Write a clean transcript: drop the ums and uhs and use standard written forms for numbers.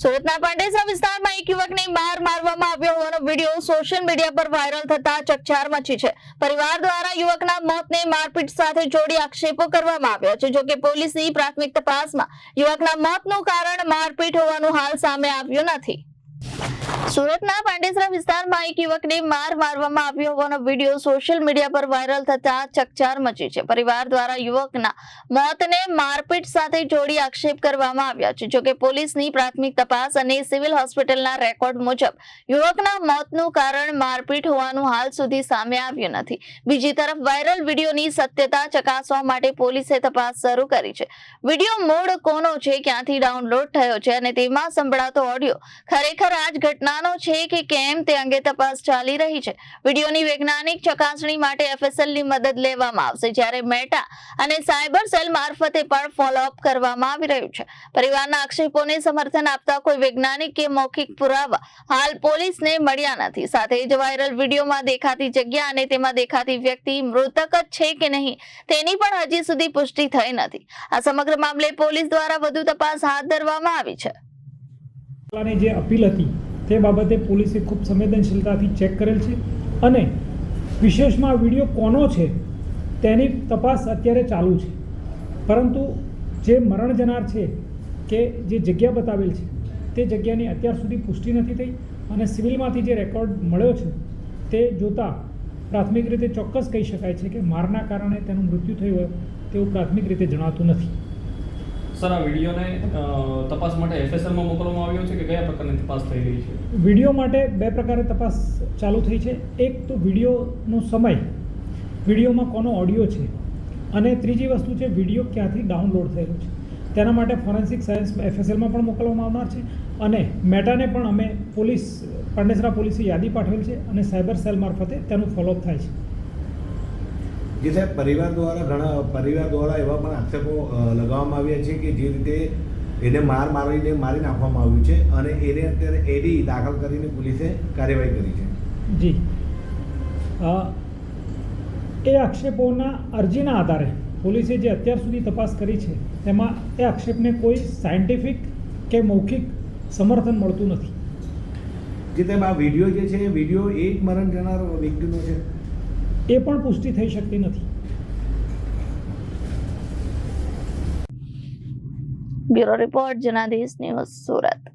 સુરતના પાંડેસરા વિસ્તારમાં એક યુવકને માર મારવામાં આવ્યો હોવાનો વિડીયો સોશિયલ મીડિયા પર વાયરલ થતા ચકચાર મચી છે। પરિવાર દ્વારા યુવકના મોતને મારપીટ સાથે જોડી આક્ષેપો કરવામાં આવ્યા છે। જોકે પોલીસની પ્રાથમિક તપાસમાં યુવકના મોતનું કારણ મારપીટ હોવાનું હાલ સામે આવ્યું નથી। સુરતના પાંડેસરા વિસ્તારમાં એક યુવકને માર મારવામાં આવ્યો હોવાનો વિડીયો સોશિયલ મીડિયા પર વાયરલ થતા ચકચાર મચી છે। પરિવાર દ્વારા યુવકના મોતને મારપીટ સાથે જોડી આક્ષેપ કરવામાં આવ્યા છે। જોકે પોલીસની પ્રાથમિક તપાસ અને સિવિલ હોસ્પિટલના રેકોર્ડ મુજબ યુવકના મોતનું કારણ મારપીટ હોવાનું હાલ સુધી સામે આવ્યું નથી। બીજી તરફ વાયરલ વિડીયોની સત્યતા ચકાસવા માટે પોલીસે તપાસ શરૂ કરી છે। વિડીયો મૂળ કોનો છે, ક્યાંથી ડાઉનલોડ થયો છે અને તેમાં સંભળાતો ઓડિયો ખરેખર આ જ ઘટનાનો છે કે કેમ તે અંગે તપાસ ચાલી રહી છે। વિડીયોની વૈજ્ઞાનિક ચકાસણી માટે એફએસએલની મદદ લેવામાં આવશે, જ્યારે મેટા અને સાયબર સેલ મારફતે પણ ફોલોઅપ કરવામાં આવી રહ્યું છે। પરિવારના આક્ષેપોને સમર્થન આપતા કોઈ વૈજ્ઞાનિક કે મૌખિક પુરાવા હાલ પોલીસને મળ્યા નથી। સાથે જ વાયરલ વિડીયોમાં દેખાતી જગ્યા અને તેમાં દેખાતી વ્યક્તિ મૃતક જ છે કે નહીં તેની પણ હજી સુધી પુષ્ટિ થઈ નથી। આ સમગ્ર મામલે પોલીસ દ્વારા વધુ તપાસ હાથ ધરવામાં આવી છે। જે અપીલ હતી તે બાબતે પોલીસે ખૂબ સંવેદનશીલતાથી ચેક કરેલ છે અને વિશેષમાં આ વિડીયો કોનો છે તેની તપાસ અત્યારે ચાલુ છે। પરંતુ જે મરણ જનાર છે કે જે જગ્યા બતાવેલ છે તે જગ્યાની અત્યાર સુધી પુષ્ટિ નથી થઈ અને સિવિલમાંથી જે રેકોર્ડ મળ્યો છે તે જોતાં પ્રાથમિક રીતે ચોક્કસ કહી શકાય છે કે મારના કારણે તેનું મૃત્યુ થયું હોય તેવું પ્રાથમિક રીતે જણાતું નથી। સર, આ વિડીયોને તપાસ માટે એફએસએલમાં મોકલવામાં આવ્યો છે કે કયા પ્રકારની તપાસ થઈ રહી છે? વિડીયો માટે બે પ્રકારે તપાસ ચાલુ થઈ છે। એક તો વિડીયોનો સમય, વિડીયોમાં કોનો ઓડિયો છે, અને ત્રીજી વસ્તુ છે વિડીયો ક્યાંથી ડાઉનલોડ થયેલો છે। તેના માટે ફોરેન્સિક સાયન્સ એફએસએલમાં પણ મોકલવામાં આવનાર છે અને મેટાને પણ અમે પાંડેસરા પોલીસે યાદી પાઠવેલ છે અને સાયબર સેલ મારફતે તેનું ફોલોઅપ થાય છે। જે સાહેબ, પરિવાર દ્વારા એવા પણ આક્ષેપો લગાવવામાં આવ્યા છે કે જે રીતે એને મારી નાખવામાં આવ્યું છે અને એને અત્યારે એડી દાખલ કરીને પોલીસે કાર્યવાહી કરી છે। જી, એ આક્ષેપોના અરજીના આધારે પોલીસે જે અત્યાર સુધી તપાસ કરી છે તેમાં એ આક્ષેપને કોઈ સાયન્ટિફિક કે મૌખિક સમર્થન મળતું નથી। જે સાહેબ, આ વિડીયો જે છે એ વિડીયો એ જ મરણ જનાર વ્યક્તિનો છે એ પણ પુષ્ટિ થઈ શકતી નથી। Bureau report, Janadesh news, Surat.